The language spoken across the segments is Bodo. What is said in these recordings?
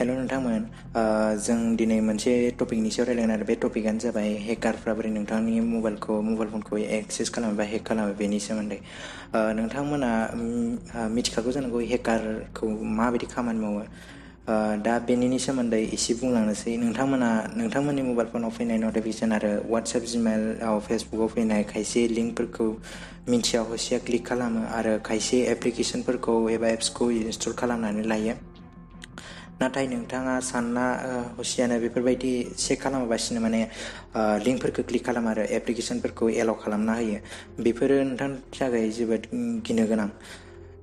हेल' नोंथांमोन जों दिनै मोनसे टपिकनि सायाव रायलायगोन आरो बे टपिकआनो जाबाय हेकारफ्रा बोरै नोंथांनि मबाइल फनखौ एक्सेस खालामो बा हेक खालामो बेनि सोमोन्दै नोंथांमोना मिथिखागौ जानांगौ हेकारखौ माबायदि खामानि मावो दा बेनिनि सोमोन्दै एसे बुंलांनोसै नोंथांमोननि मबाइल फनाव फैनाय नटिफिकेसन आरो वाट्सएप जिमेइलाव फेसबुकआव फैनाय खायसे लिंकफोरखौ मिन्थिया हसिया क्लिक खालामो आरो खायसे एप्लिकेसनफोरखौ एबा एप्सखौ इनस्टल खालामनानै लायो नाथाय नोंथाङा सानना हसियानो बेफोरबायदि चेक खालामाबासिनो माने लिंकफोरखौ क्लिक खालामो आरो एप्लिकेसनफोरखौ एलाउ खालामना होयो बेफोरो नोंथांनि थाखाय जोबोद गिनो गोनां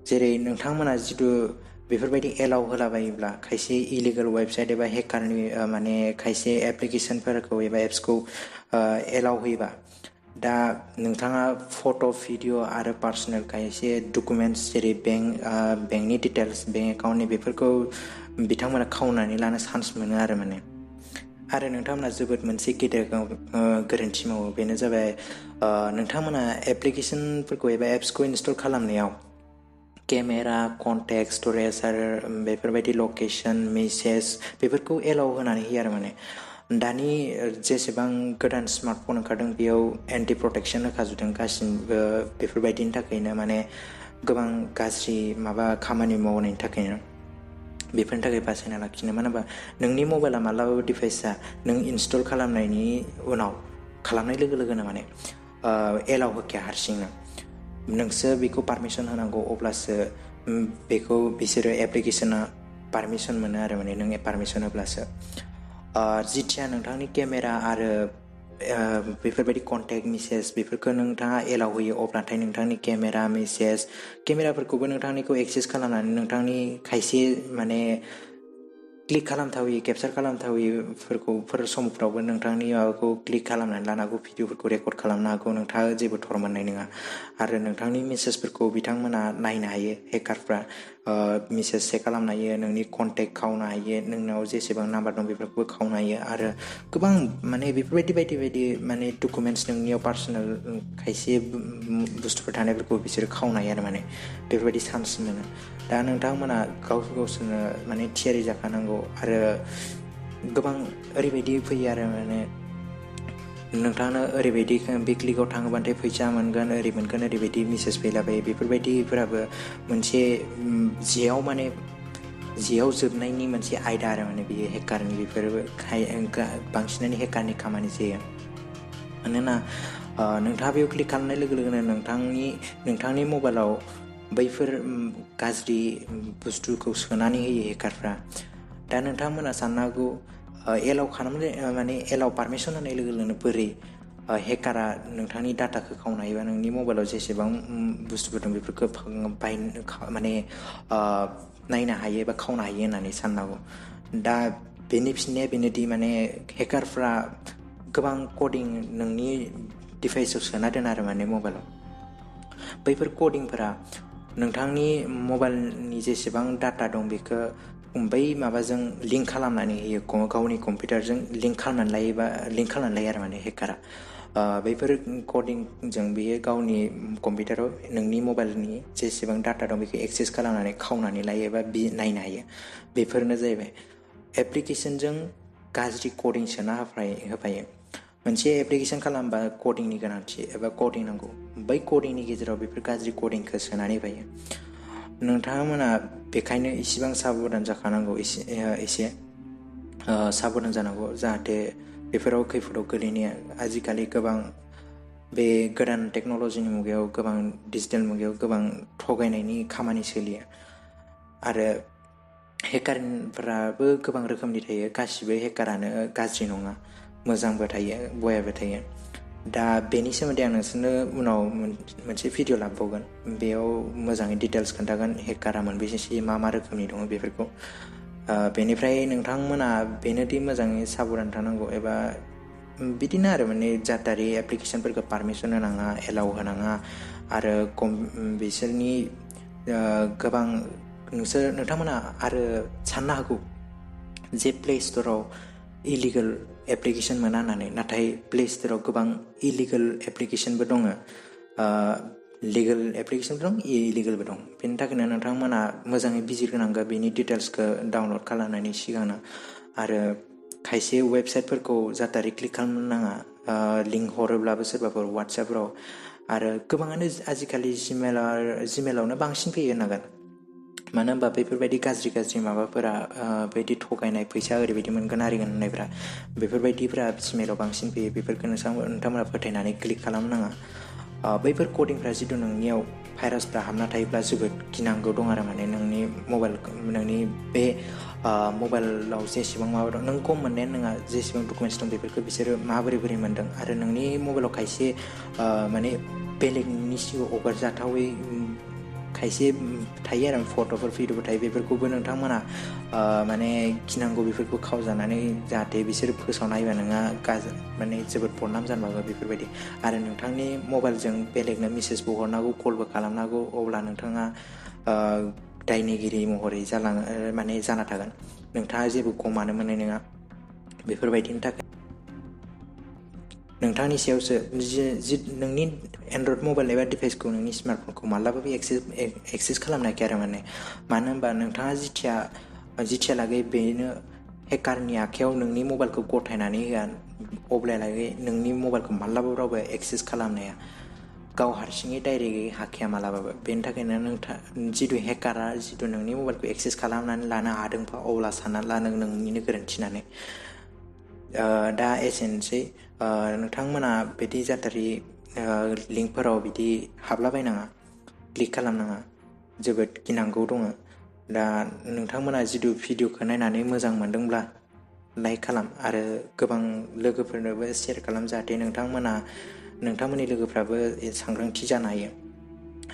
जेरै नोंथांमोना जिथु बेफोरबायदि एलाउ होलाबायोब्ला खायसे इलिगेल वेबसाइट एबा हेकारनि माने खायसे एप्लिकेसनफोरखौ एबा एप्सखौ एलाउ होयोबा दा नोंथाङा फट' भिडिअ आरो पार्सनेल खायसे डकुमेन्टस जेरै बेंकनि डिटेल्स बेंक एकाउन्टनि बेफोरखौ बिथांमोना खावनानै लानो चान्स मोनो आरो नोंथांमोना जोबोद मोनसे गेदेर गोरोन्थि मावो बेनो जाबाय नोंथांमोना एप्लिकेसनफोरखौ एबा एप्सखौ इनस्टल खालामनायाव केमेरा कन्टेक्ट स्टरेज आरो बेफोरबायदि लकेसन मेसेज बेफोरखौ एलाउ होनानै होयो आरो माने दानि जेसेबां गोदान स्मार्टफन ओंखारदों बेयाव एन्टि प्रटेक्सन होखाजोबदों गासिबो बेफोरबायदिनि थाखायनो माने गोबां गाज्रि माबा खामानि मावनायनि थाखायनो बेफोरनि थाखाय बासायना लाखिनो मानो होनबा नोंनि मबाइला मालाबाबो डिभाइस जा नों इनस्टल खालामनायनि उनाव खालामनाय लोगो लोगोनो माने एलाउ होखाया हारसिंनो नोंसो बेखौ पारमिसन होनांगौ अब्लासो बेखौ बिसोरो एप्लिकेसना पारमिसन मोनो आरो माने नों पारमिसन होब्लासो जिथिया नोंथांनि केमेरा आरो बेफोरबायदि कन्टेक्ट मेसेज बेफोरखौ नोंथाङा एलाउ होयो अब्लाथाय नोंथांनि केमेराफोरखौबो नोंथांनिखौ एक्सेस खालामनानै नोंथांनि खायसे माने क्लिक खालामथावै केपचार खालामथावैफोर समफ्रावबो नोंथांनि माबाखौ क्लिक खालामनानै लानो हागौ भिडिअफोरखौ रेकर्ड खालामनो हागौ नोंथाङा जेबो थर मोननाय नङा आरो नोंथांनि मेसेजफोरखौ बिथांमोना नायनो हायो हेकारफ्रा मेसेज चेक खालामनो हायो नोंनि कन्टेक्ट खावनो हायो नोंनाव जेसेबां नाम्बार दं बेफोरखौबो खावनो हायो आरो गोबां माने बेफोरबायदि बायदि माने डकुमेन्टस नोंनियाव पार्सनेल खायसे बुस्थुफोर थानायफोरखौ बिसोरो खावनो हायो आरो माने बेफोरबायदि चान्स मोनो दा नोंथांमोना गावसोरनो माने थियारि जाखानांगौ आरो गोबां ओरैबायदि फैयो आरो माने नोंथांनो ओरैबायदि बे क्लिकआव थाङोबाथाय फैसा मोनगोन ओरैबायदि मेसेज फैलाबायो बेफोरबायदिफोराबो मोनसे जेयाव जोबनायनि मोनसे आयदा आरो माने बेयो हेकारनि बेफोरबो बांसिनानो हेकारनि खामानि जायो मानोना नोंथाङा बेयाव क्लिक खालामनाय लोगो लोगोनो नोंथांनि मबाइलाव बैफोर गाज्रि बुस्थुखौ सोनानै होयो हेकारफ्रा दा नोंथांमोना साननो हागौ एलाउ पारमिसन होनाय लोगो लोगोनो बोरै हेकारा नोंथांनि डाटाखौ खावनो हायोबा नोंनि मबाइलाव जेसेबां बुस्थुफोर दं बेफोरखौ नायनो हायो एबा खावनो हायो होननानै साननो हागौ दा बेनि फिननाया बेनोदि माने हेकारफ्रा गोबां कडिं नोंनि डिभाइसआव सोना दोनो आरो माने मबाइलाव बैफोर कडिंफोरा नोंथांनि मबाइलनि जेसेबां डाटा दं बेखौ बै माबाजों लिंक खालामनानै होयो गावनि कम्पिउटारजों लिंक खालामनानै लायो आरो माने हेकारा बैफोर कडिंजों बेयो गावनि कम्पिउटाराव नोंनि मबाइलनि जेसेबां डाटा दं बेखौ एक्सेस खालामनानै खावनानै लायो एबा नायनो हायो बेफोरनो जाहैबाय एप्लिकेसनजों गाज्रि कडिं सोना होफायो मोनसे एप्लिकेसन खालामबा कडिंनि गोनांथि एबा कडिं नांगौ बै कडिंनि गेजेराव बेफोर गाज्रि कडिंखौ सोनानै होफायो नोंथांमोना बेखायनो इसेबां साबधान जाखानांगौ एसे साबधान जानांगौ जाहाथे बेफोराव खैफोदाव गोलैनाया आजिखालि गोबां बे गोदान टेक्न'लजिनि मुगायाव गोबां डिजिटेल मुगायाव गोबां थगायनायनि खामानि सोलियो आरो हेकारफोराबो गोबां रोखोमनि थायो गासिबो हेकारानो गाज्रि नङा मोजांबो थायो बयाबो थायो दा बेनि सोमोन्दै आं नोंसोरनो उनाव मोनसे भिडिअ लाबोबावगोन बेयाव मोजाङै डिटेल्स खोन्थागोन हेकारा मोनबेसे मा रोखोमनि दङ बेफोरखौ बेनिफ्राय नोंथांमोना बेनोदि मोजाङै साबधान थानांगौ एबा बिदिनो आरो माने जातारि एप्लिकेसनफोरखौ पारमिसन होनाङा एलाउ होनाङा आरो बिसोरनि गोबां नोंथांमोना आरो साननो हागौ जे प्ले स्ट'राव इलिगेल एप्लिकेसन मोना होननानै नाथाय प्ले स्ट'राव गोबां इलिगेल एप्लिकेसनबो दङ लिगेल एप्लिकेसन दं इलिगेलबो दं बेनि थाखायनो नोंथांमोना मोजाङै बिजिरग्रोनांगौ बेनि डिटेल्सखौ डाउनलड खालामनायनि सिगांनो आरो खायसे वेबसाइटफोरखौ जाथारै क्लिक खालामनो नाङा लिंक हरोब्लाबो सोरबाफोर वाट्सएपफ्राव आरो गोबाङानो आजिखालि जिमेलावनो बांसिन फैयो होनांगोन मानो होनबा बेफोरबायदि गाज्रि माबाफोरा बायदि थगायनाय फैसा ओरैबायदि मोनगोन आरिगोन होननायफ्रा बेफोरबायदिफ्रा जिमेलाव बांसिन फैयो बेफोरखौ नोंथांमोना फोथायनानै क्लिक खालामनो नाङा बैफोर कडिंफ्रा जिथु नोंनियाव भाइरासफ्रा हाबना थायोब्ला जोबोद गिनांगौ दं आरो माने नोंनि बे मबाइलाव जेसेबां माबा दं नों गम मोननायानो नङा जेसेबां डकुमेन्टस दं बेफोरखौ बिसोरो बोरै मोन्दों आरो नोंनि मबाइलाव खायसे माने बेलेगनि सिगाङाव हगारजाथावै खायसे थायो आरो फट'फोर भिडिअफोर थायो बेफोरखौबो नोंथांमोना माने गिनांगौ बेफोरखौ खावजानानै जाहाथे बिसोर फोसावना होयोबा नोंहा माने जोबोद बदनाम जानो हागौ बेफोरबायदि आरो नोंथांनि मबाइलजों बेलेगनो मेसेजबो हरनांगौ कलबो खालामनांगौ अब्ला नोंथाङा दायनिगिरि महरै माने जाना थागोन नोंथाङा जेबो गमानो मोननाय नङा बेफोरबायदिनि थाखाय नोंथांनि सायावसो नोंनि एन्ड्रइड मबाइल एबा डिभाइसखौ नोंनि स्मार्टफनखौ मालाबाबो एक्सेस खालामनो हाखाया आरो मानो होनबा नोंथाङा जिथियालागै बेनो हेकारनि आखायाव नोंनि मबाइलखौ गथायनानै होआ अब्लालागै नोंनि मबाइलखौ मालाबाबो रावबो एक्सेस खालामनो हाया गाव हारसिङै डाइरेक्टयै हाखाया मालाबाबो बेनि थाखायनो जिथु हेकारा जिथु नोंनि मबाइलखौ एक्सेस खालामनानै लानो हादोंबा अब्ला सानना ला नोंनिनो गोरोन्थि होननानै दा एसेनोसै नोंथांमोना बिदि जाथारै लिंकफोराव बिदि हाबलाबायनाङा क्लिक खालामनाङा जोबोद गिनांगौ दङ दा नोंथांमोना जिथु भिडिअखौ नायनानै मोजां मोनदोंब्ला लाइक खालाम आरो गोबां लोगोफोरनोबो शेयार खालाम जाहाथे नोंथांमोननि लोगोफ्राबो सांग्रांथि जानो हायो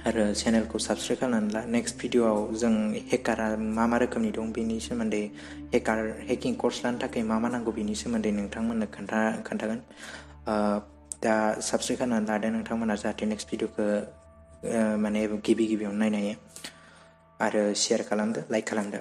आरो चेनेलखौ साबस्क्राइब खालामनानै ला नेक्स्ट भिडिअआव जों हेकारा मा रोखोमनि दं बेनि सोमोन्दै हेकिं कर्स लानो थाखाय मा नांगौ बेनि सोमोन्दै नोंथांमोननो खोन्थागोन दा साबस्क्राइब खालामनानै लादो नोंथांमोना जाहाथे नेक्स्ट भिडिअखौ माने गिबियावनो नायनो हायो आरो शेयार खालामदो लाइक खालामदो